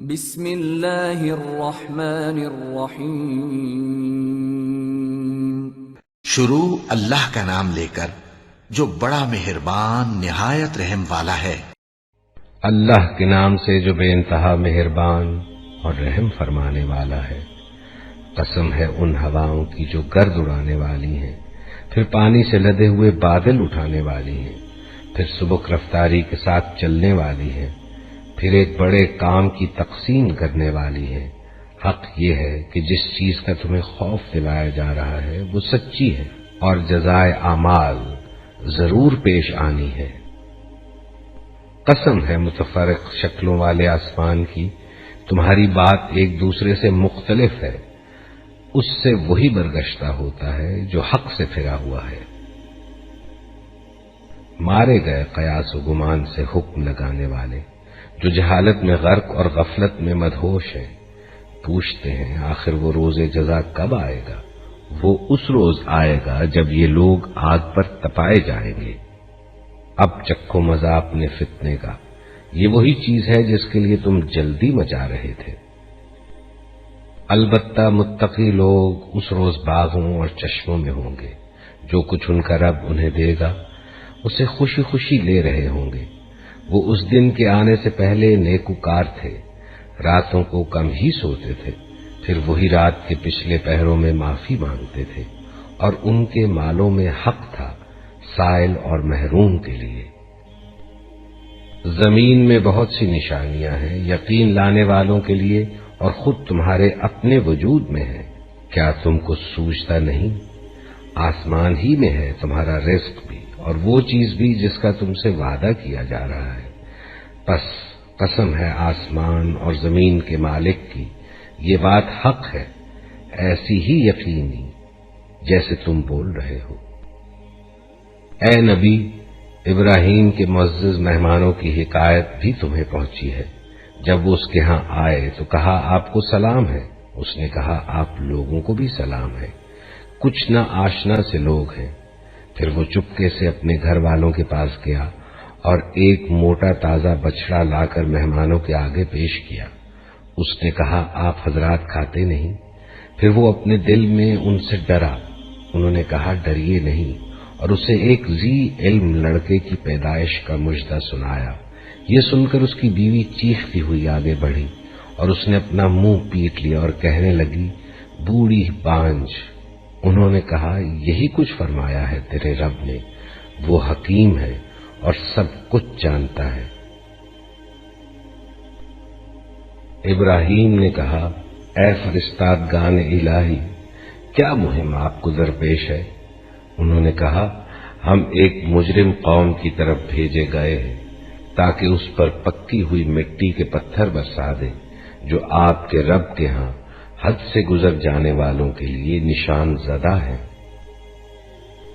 بسم اللہ الرحمن الرحیم۔ شروع اللہ کا نام لے کر جو بڑا مہربان نہایت رحم والا ہے۔ اللہ کے نام سے جو بے انتہا مہربان اور رحم فرمانے والا ہے۔ قسم ہے ان ہواؤں کی جو گرد اڑانے والی ہیں، پھر پانی سے لدے ہوئے بادل اٹھانے والی ہیں، پھر سبک رفتاری کے ساتھ چلنے والی ہیں، پھر ایک بڑے کام کی تقسیم کرنے والی ہے۔ حق یہ ہے کہ جس چیز کا تمہیں خوف دلایا جا رہا ہے وہ سچی ہے، اور جزائے اعمال ضرور پیش آنی ہے۔ قسم ہے متفرق شکلوں والے آسمان کی، تمہاری بات ایک دوسرے سے مختلف ہے، اس سے وہی برگشتہ ہوتا ہے جو حق سے پھرا ہوا ہے۔ مارے گئے قیاس و گمان سے حکم لگانے والے، جو جہالت میں غرق اور غفلت میں مدہوش ہیں، پوچھتے ہیں آخر وہ روز جزا کب آئے گا؟ وہ اس روز آئے گا جب یہ لوگ آگ پر تپائے جائیں گے۔ اب چکھو مزہ اپنے فتنے کا، یہ وہی چیز ہے جس کے لیے تم جلدی مچا رہے تھے۔ البتہ متقی لوگ اس روز باغوں اور چشموں میں ہوں گے، جو کچھ ان کا رب انہیں دے گا اسے خوشی خوشی لے رہے ہوں گے۔ وہ اس دن کے آنے سے پہلے نیکوکار تھے، راتوں کو کم ہی سوتے تھے، پھر وہی رات کے پچھلے پہروں میں معافی مانگتے تھے، اور ان کے مالوں میں حق تھا سائل اور محروم کے لیے۔ زمین میں بہت سی نشانیاں ہیں یقین لانے والوں کے لیے، اور خود تمہارے اپنے وجود میں ہے، کیا تم کو سوچتا نہیں؟ آسمان ہی میں ہے تمہارا رزق بھی، اور وہ چیز بھی جس کا تم سے وعدہ کیا جا رہا ہے۔ پس قسم ہے آسمان اور زمین کے مالک کی، یہ بات حق ہے، ایسی ہی یقینی جیسے تم بول رہے ہو۔ اے نبی، ابراہیم کے معزز مہمانوں کی حکایت بھی تمہیں پہنچی ہے۔ جب وہ اس کے ہاں آئے تو کہا آپ کو سلام ہے، اس نے کہا آپ لوگوں کو بھی سلام ہے، کچھ نہ آشنا سے لوگ ہیں۔ پھر وہ چپکے سے اپنے گھر والوں کے پاس گیا اور ایک موٹا تازہ بچڑا لا کر مہمانوں کے آگے پیش کیا۔ اس نے کہا آپ حضرات کھاتے نہیں؟ پھر وہ اپنے دل میں ان سے ڈرا، انہوں نے کہا ڈریے نہیں، اور اسے ایک ذی علم لڑکے کی پیدائش کا مژدہ سنایا۔ یہ سن کر اس کی بیوی چیختی ہوئی آگے بڑھی، اور اس نے اپنا منہ پیٹ لیا اور کہنے لگی بوڑھی بانجھ۔ انہوں نے کہا یہی کچھ فرمایا ہے تیرے رب نے، وہ حکیم ہے اور سب کچھ جانتا ہے۔ ابراہیم نے کہا اے فرشتگان الہی، کیا مہم آپ کو درپیش ہے؟ انہوں نے کہا ہم ایک مجرم قوم کی طرف بھیجے گئے ہیں تاکہ اس پر پکی ہوئی مٹی کے پتھر برسا دے، جو آپ کے رب کے ہاں حد سے گزر جانے والوں کے لیے نشان زدہ ہے۔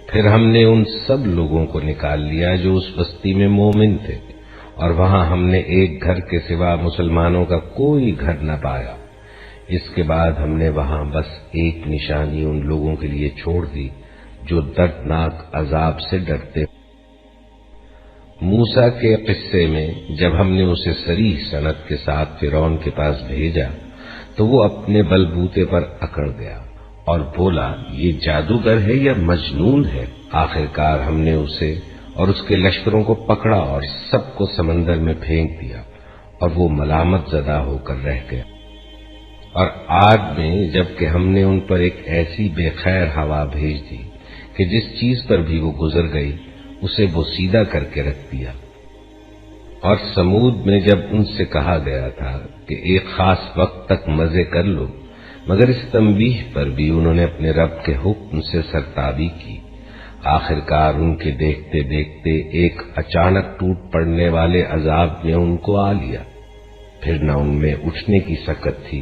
پھر ہم نے ان سب لوگوں کو نکال لیا جو اس بستی میں مومن تھے، اور وہاں ہم نے ایک گھر کے سوا مسلمانوں کا کوئی گھر نہ پایا۔ اس کے بعد ہم نے وہاں بس ایک نشانی ان لوگوں کے لیے چھوڑ دی جو دردناک عذاب سے ڈرتے۔ موسیٰ کے قصے میں جب ہم نے اسے صریح سند کے ساتھ فرعون کے پاس بھیجا تو وہ اپنے بلبوتے پر اکڑ گیا اور بولا یہ جادوگر ہے یا مجنون ہے۔ آخرکار ہم نے اسے اور اس کے لشکروں کو پکڑا اور سب کو سمندر میں پھینک دیا، اور وہ ملامت زدہ ہو کر رہ گیا۔ اور آگ میں جب کہ ہم نے ان پر ایک ایسی بے خیر ہوا بھیج دی کہ جس چیز پر بھی وہ گزر گئی اسے بوسیدہ کر کے رکھ دیا۔ اور سمود میں جب ان سے کہا گیا تھا کہ ایک خاص وقت تک مزے کر لو، مگر اس تنبیہ پر بھی انہوں نے اپنے رب کے حکم سے سرتابی کی۔ آخرکار ان کے دیکھتے دیکھتے ایک اچانک ٹوٹ پڑنے والے عذاب نے ان کو آ لیا، پھر نہ ان میں اٹھنے کی سکت تھی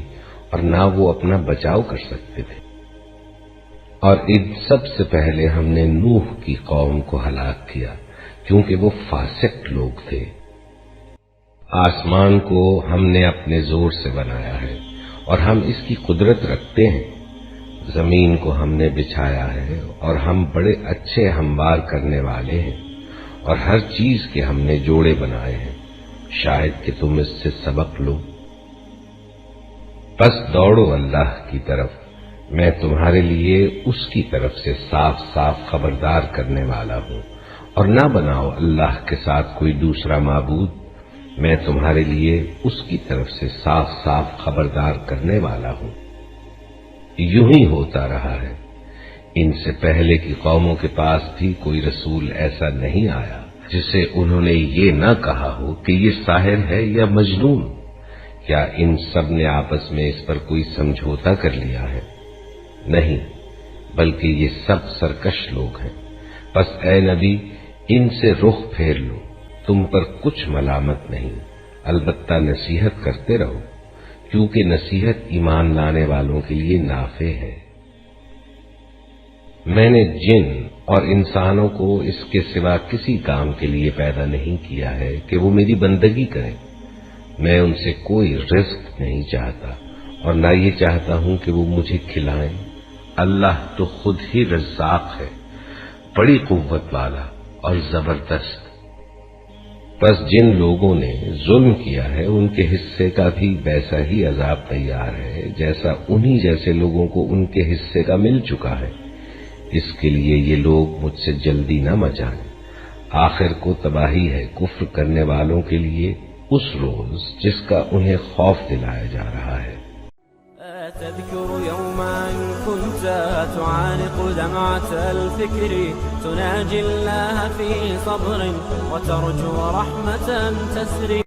اور نہ وہ اپنا بچاؤ کر سکتے تھے۔ اور ان سب سے پہلے ہم نے نوح کی قوم کو ہلاک کیا، کیونکہ وہ فاسق لوگ تھے۔ آسمان کو ہم نے اپنے زور سے بنایا ہے اور ہم اس کی قدرت رکھتے ہیں، زمین کو ہم نے بچھایا ہے اور ہم بڑے اچھے ہموار کرنے والے ہیں، اور ہر چیز کے ہم نے جوڑے بنائے ہیں، شاید کہ تم اس سے سبق لو۔ بس دوڑو اللہ کی طرف، میں تمہارے لیے اس کی طرف سے صاف صاف خبردار کرنے والا ہوں، اور نہ بناؤ اللہ کے ساتھ کوئی دوسرا معبود، میں تمہارے لیے اس کی طرف سے صاف صاف خبردار کرنے والا ہوں۔ یوں ہی ہوتا رہا ہے، ان سے پہلے کی قوموں کے پاس بھی کوئی رسول ایسا نہیں آیا جسے انہوں نے یہ نہ کہا ہو کہ یہ ساحر ہے یا مجنون۔ کیا ان سب نے آپس میں اس پر کوئی سمجھوتا کر لیا ہے؟ نہیں، بلکہ یہ سب سرکش لوگ ہیں۔ بس اے نبی، ان سے رخ پھیر لو، تم پر کچھ ملامت نہیں، البتہ نصیحت کرتے رہو، کیونکہ نصیحت ایمان لانے والوں کے لیے نافع ہے۔ میں نے جن اور انسانوں کو اس کے سوا کسی کام کے لیے پیدا نہیں کیا ہے کہ وہ میری بندگی کریں۔ میں ان سے کوئی رزق نہیں چاہتا اور نہ یہ چاہتا ہوں کہ وہ مجھے کھلائیں۔ اللہ تو خود ہی رزاق ہے، بڑی قوت والا اور زبردست۔ بس جن لوگوں نے ظلم کیا ہے ان کے حصے کا بھی ویسا ہی عذاب تیار ہے جیسا انہی جیسے لوگوں کو ان کے حصے کا مل چکا ہے۔ اس کے لیے یہ لوگ مجھ سے جلدی نہ مچائیں۔ آخر کو تباہی ہے کفر کرنے والوں کے لیے اس روز جس کا انہیں خوف دلایا جا رہا ہے۔ تذكر يوما كنت تعانق دمعة الفكر تناجي الله في صبر وترجو رحمة تسري